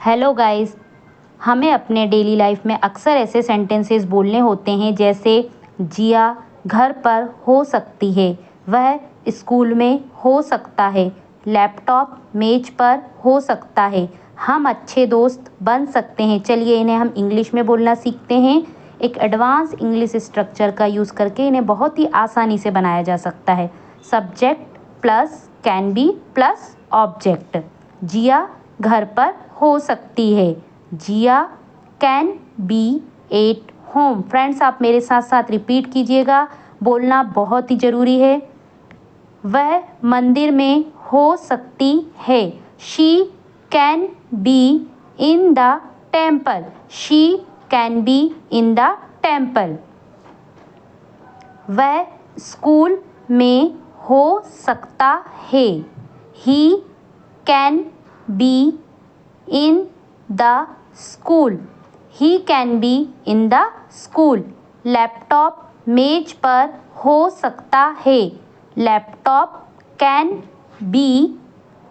Hello guys, हमें अपने daily life में अक्सर ऐसे सेंटेंसेस बोलने होते हैं जैसे जिया घर पर हो सकती है, वह स्कूल में हो सकता है, लैपटॉप मेज पर हो सकता है, हम अच्छे दोस्त बन सकते हैं। चलिए इन्हें हम इंग्लिश में बोलना सीखते हैं। एक एडवांस इंग्लिश स्ट्रक्चर का यूज़ करके इन्हें बहुत ही आसानी से बनाया जा सकता है। Subject plus can be plus object. Jiya घर पर हो सकती है। Jiya can be at home. Friends, आप मेरे साथ साथ रिपीट कीजिएगा, बोलना बहुत ही ज़रूरी है। वह मंदिर में हो सकती है। She can be in the temple. She can be in the temple. वह स्कूल में हो सकता है। He can be in the school. He can be in the school. Laptop मेज पर हो सकता है। Laptop can be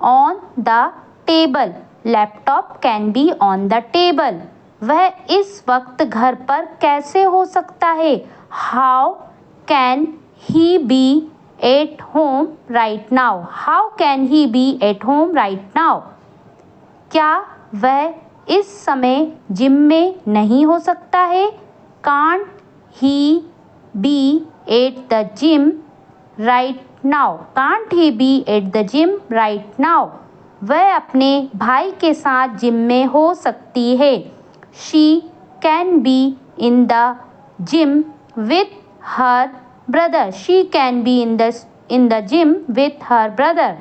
on the table. Laptop can be on the table. वह इस वक्त घर पर कैसे हो सकता है। How can he be at home right now. How can he be at home right now. क्या वह इस समय जिम में नहीं हो सकता है। Can't he be at the gym right now. Can't he be at the gym right now. वह अपने भाई के साथ जिम में हो सकती है। She can be in the gym with her brother. She can be in the gym with her brother.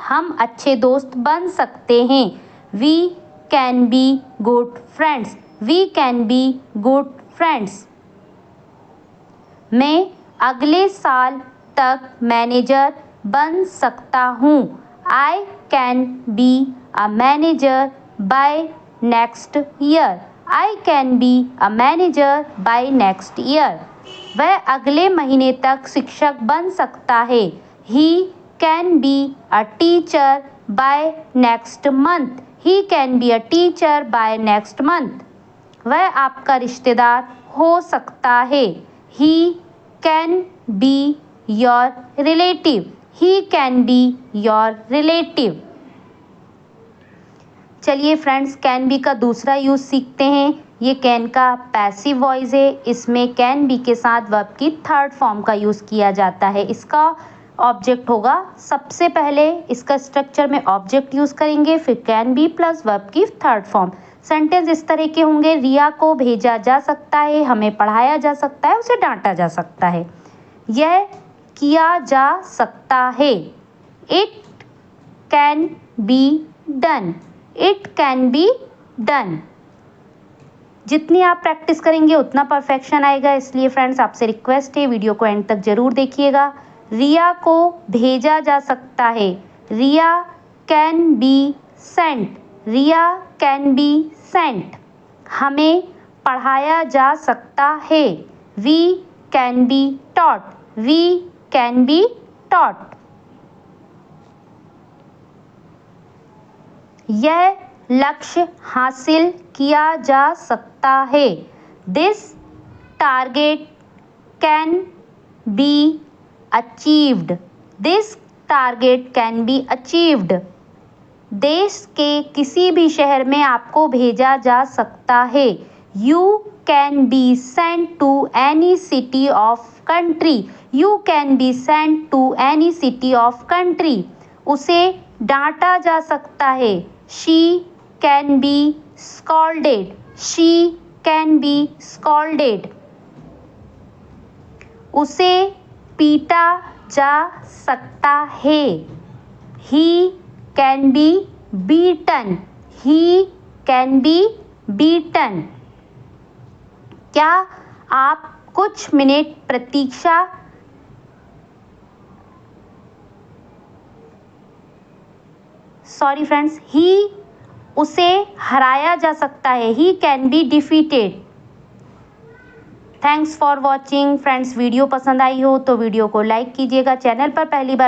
हम अच्छे दोस्त बन सकते हैं। We can be good friends. We can be good friends. मैं अगले साल तक मैनेजर बन सकता हूँ। I can be a manager by next year. I can be a manager by next year. वह अगले महीने तक शिक्षक बन सकता है। He can be a teacher by next month. He can be a teacher by next month. वह आपका रिश्तेदार हो सकता है। He can be your relative. He can be your relative. चलिए फ्रेंड्स, कैन बी का दूसरा यूज़ सीखते हैं। ये कैन का पैसिव वॉइस है। इसमें कैन बी के साथ वर्ब की थर्ड फॉर्म का यूज़ किया जाता है। इसका ऑब्जेक्ट होगा, सबसे पहले इसका स्ट्रक्चर में ऑब्जेक्ट यूज़ करेंगे, फिर कैन बी प्लस वर्ब की थर्ड फॉर्म। सेंटेंस इस तरह के होंगे। रिया को भेजा जा सकता है, हमें पढ़ाया जा सकता है, उसे डांटा जा सकता है। यह किया जा सकता है। It can be done. It can be done. जितनी आप प्रैक्टिस करेंगे उतना परफेक्शन आएगा। इसलिए फ्रेंड्स, आपसे रिक्वेस्ट है, वीडियो को एंड तक ज़रूर देखिएगा। रिया को भेजा जा सकता है। Riya can be sent. Riya can be sent. हमें पढ़ाया जा सकता है। We can be taught. We can be taught. यह लक्ष्य हासिल किया जा सकता है। This target can be achieved. This target can be achieved. देश के किसी भी शहर में आपको भेजा जा सकता है। You can be sent to any city of country. You can be sent to any city of country. उसे डांटा जा सकता है। She can be scolded. She can be scolded. उसे पीटा जा सकता है। He can be beaten. He can be beaten. क्या आप कुछ मिनट प्रतीक्षा फ्रेंड्स, ही उसे हराया जा सकता है। He can be defeated. Thanks for watching friends. Video पसंद आई हो तो वीडियो को लाइक कीजिएगा। चैनल पर पहली बार